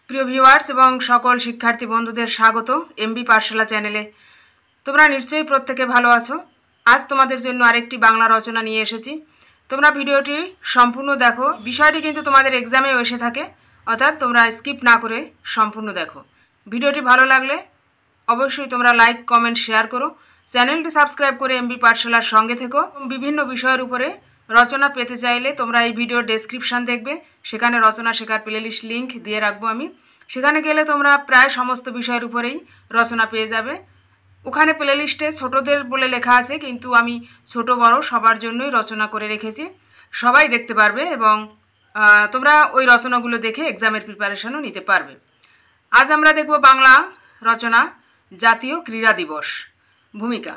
প্রিয় ভিউয়ার্স এবং সকল শিক্ষার্থী বন্ধুদের স্বাগত এমবি পাঠশালা চ্যানেলে। তোমরা নিশ্চয়ই প্রত্যেকে ভালো আছো। আজ তোমাদের জন্য আরেকটি বাংলা রচনা নিয়ে এসেছি। তোমরা ভিডিওটি সম্পূর্ণ দেখো। বিষয়টি কিন্তু তোমাদের এক্সামেও এসে থাকে, অর্থাৎ তোমরা স্কিপ না করে সম্পূর্ণ দেখো। ভিডিওটি ভালো লাগলে অবশ্যই তোমরা লাইক, কমেন্ট, শেয়ার করো। চ্যানেলটি সাবস্ক্রাইব করে এমবি পাঠশালার সঙ্গে থেকো। বিভিন্ন বিষয়ের উপরে রচনা পেতে চাইলে তোমরা এই ভিডিওর ডেসক্রিপশান দেখবে, সেখানে রচনা শেখার প্লেলিস্ট লিঙ্ক দিয়ে রাখবো আমি। সেখানে গেলে তোমরা প্রায় সমস্ত বিষয়ের উপরেই রচনা পেয়ে যাবে। ওখানে প্লেলিস্টে ছোটদের বলে লেখা আছে, কিন্তু আমি ছোট বড় সবার জন্যই রচনা করে রেখেছি, সবাই দেখতে পারবে এবং তোমরা ওই রচনাগুলো দেখে এক্সামের প্রিপারেশনও নিতে পারবে। আজ আমরা দেখব বাংলা রচনা জাতীয় ক্রীড়া দিবস। ভূমিকা: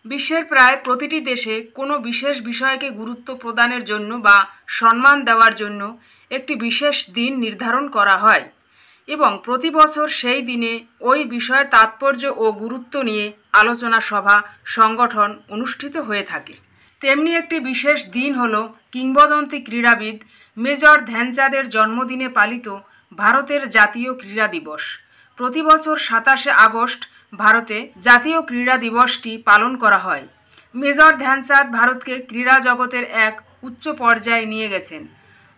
বিশ্বের প্রায় প্রতিটি দেশে কোনো বিশেষ বিষয়কে গুরুত্ব প্রদানের জন্য বা সম্মান দেওয়ার জন্য একটি বিশেষ দিন নির্ধারণ করা হয় এবং প্রতি বছর সেই দিনে ওই বিষয়ের তাৎপর্য ও গুরুত্ব নিয়ে আলোচনা সভা সংগঠন অনুষ্ঠিত হয়ে থাকে। তেমনি একটি বিশেষ দিন হল কিংবদন্তি ক্রীড়াবিদ মেজর ধ্যানচাঁদের জন্মদিনে পালিত ভারতের জাতীয় ক্রীড়া দিবস। প্রতি বছর 27শে আগস্ট ভারতে জাতীয় ক্রীড়া দিবসটি পালন করা হয়। মেজর ধ্যানচাঁদ ভারতকে ক্রীড়া জগতের এক উচ্চ পর্যায়ে নিয়ে গেছেন।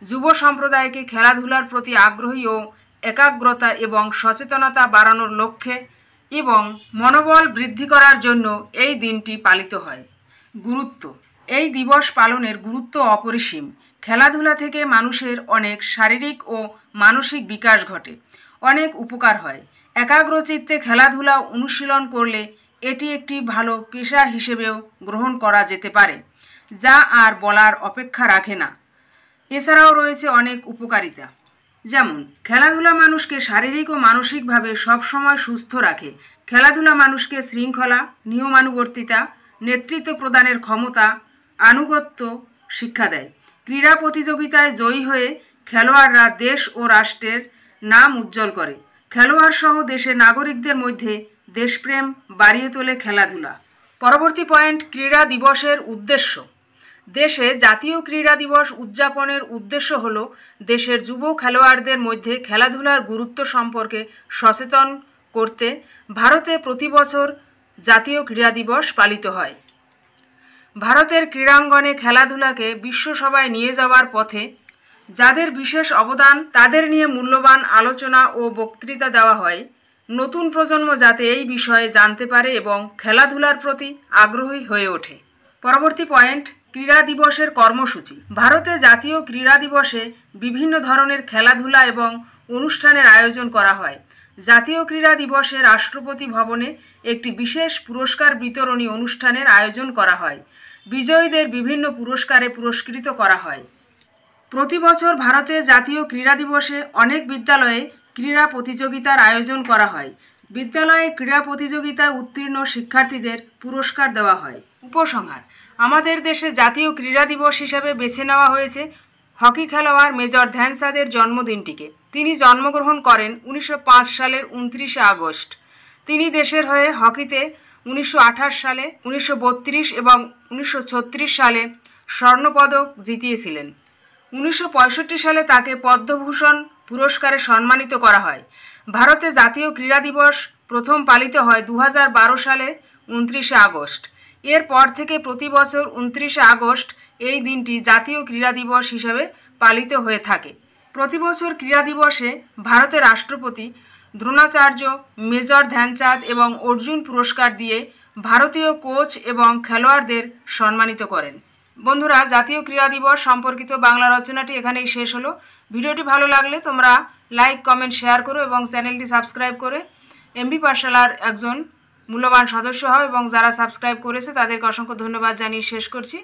যুব সম্প্রদায়কে খেলাধুলার প্রতি আগ্রহী ও একাগ্রতা এবং সচেতনতা বাড়ানোর লক্ষ্যে এবং মনোবল বৃদ্ধি করার জন্য এই দিনটি পালিত হয়। গুরুত্ব: এই দিবস পালনের গুরুত্ব অপরিসীম। খেলাধুলা থেকে মানুষের অনেক শারীরিক ও মানসিক বিকাশ ঘটে, অনেক উপকার হয়। একাগ্রচিত্তে খেলাধুলা অনুশীলন করলে এটি একটি ভালো পেশা হিসেবেও গ্রহণ করা যেতে পারে, যা আর বলার অপেক্ষা রাখে না। এছাড়াও রয়েছে অনেক উপকারিতা, যেমন খেলাধুলা মানুষকে শারীরিক ও মানসিকভাবে সবসময় সুস্থ রাখে। খেলাধুলা মানুষকে শৃঙ্খলা, নিয়মানুবর্তিতা, নেতৃত্ব প্রদানের ক্ষমতা, আনুগত্য শিক্ষা দেয়। ক্রীড়া প্রতিযোগিতায় জয়ী হয়ে খেলোয়াড়রা দেশ ও রাষ্ট্রের নাম উজ্জ্বল করে। খেলোয়াড় সহ দেশের নাগরিকদের মধ্যে দেশপ্রেম বাড়িয়ে তোলে খেলাধুলা। পরবর্তী পয়েন্ট: ক্রীড়া দিবসের উদ্দেশ্য। দেশে জাতীয় ক্রীড়া দিবস উদযাপনের উদ্দেশ্য হল দেশের যুব খেলোয়াড়দের মধ্যে খেলাধুলার গুরুত্ব সম্পর্কে সচেতন করতে। ভারতে প্রতি বছর জাতীয় ক্রীড়া দিবস পালিত হয়। ভারতের ক্রীড়াঙ্গনে খেলাধুলাকে বিশ্বসভায় নিয়ে যাওয়ার পথে যাদের বিশেষ অবদান তাদের নিয়ে মূল্যবান আলোচনা ও বক্তৃতা দেওয়া হয়, নতুন প্রজন্ম যাতে এই বিষয়ে জানতে পারে এবং খেলাধুলার প্রতি আগ্রহী হয়ে ওঠে। পরবর্তী পয়েন্ট: ক্রীড়া দিবসের কর্মসূচি। ভারতে জাতীয় ক্রীড়া দিবসে বিভিন্ন ধরনের খেলাধুলা এবং অনুষ্ঠানের আয়োজন করা হয়। জাতীয় ক্রীড়া দিবসে রাষ্ট্রপতি ভবনে একটি বিশেষ পুরস্কার বিতরণী অনুষ্ঠানের আয়োজন করা হয়। বিজয়ীদের বিভিন্ন পুরস্কারে পুরস্কৃত করা হয়। প্রতি বছর ভারতে জাতীয় ক্রীড়া দিবসে অনেক বিদ্যালয়ে ক্রীড়া প্রতিযোগিতার আয়োজন করা হয়। বিদ্যালয়ে ক্রীড়া প্রতিযোগিতায় উত্তীর্ণ শিক্ষার্থীদের পুরস্কার দেওয়া হয়। উপসংহার: আমাদের দেশে জাতীয় ক্রীড়া দিবস হিসেবে বেছে নেওয়া হয়েছে হকি খেলোয়াড় মেজর ধ্যানচাঁদের জন্মদিনটিকে। তিনি জন্মগ্রহণ করেন 1905 সালের 29শে আগস্ট। তিনি দেশের হয়ে হকিতে 1928 সালে, 1932 এবং 1936 সালে স্বর্ণপদক জিতিয়েছিলেন। 1965 সালে তাকে পদ্মভূষণ পুরস্কারে সম্মানিত করা হয়। ভারতে জাতীয় ক্রীড়া দিবস প্রথম পালিত হয় 2012 সালে 29শে আগস্ট। এরপর থেকে প্রতি বছর 29শে আগস্ট এই দিনটি জাতীয় ক্রীড়া দিবস হিসেবে পালিত হয়ে থাকে। প্রতি বছর ক্রীড়া দিবসে ভারতের রাষ্ট্রপতি দ্রোণাচার্য মেজর ধ্যানচাঁদ এবং অর্জুন পুরস্কার দিয়ে ভারতীয় কোচ এবং খেলোয়াড়দের সম্মানিত করেন। বন্ধুরা, জাতীয় ক্রীড়া দিবস সম্পর্কিত বাংলা রচনাটি এখানেই শেষ হলো। ভিডিওটি ভালো লাগলে তোমরা লাইক, কমেন্ট, শেয়ার করো এবং চ্যানেলটি সাবস্ক্রাইব করে এমবি পাঠশালার একজন মূল্যবান সদস্য হও এবং যারা সাবস্ক্রাইব করেছে তাদেরকে অসংখ্য ধন্যবাদ জানিয়ে শেষ করছি।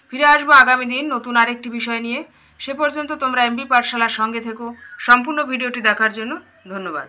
ফিরে আসবো আগামী দিন নতুন আরেকটি বিষয় নিয়ে। সে পর্যন্ত তোমরা এমবি পাঠশালার সঙ্গে থেকো। সম্পূর্ণ ভিডিওটি দেখার জন্য ধন্যবাদ।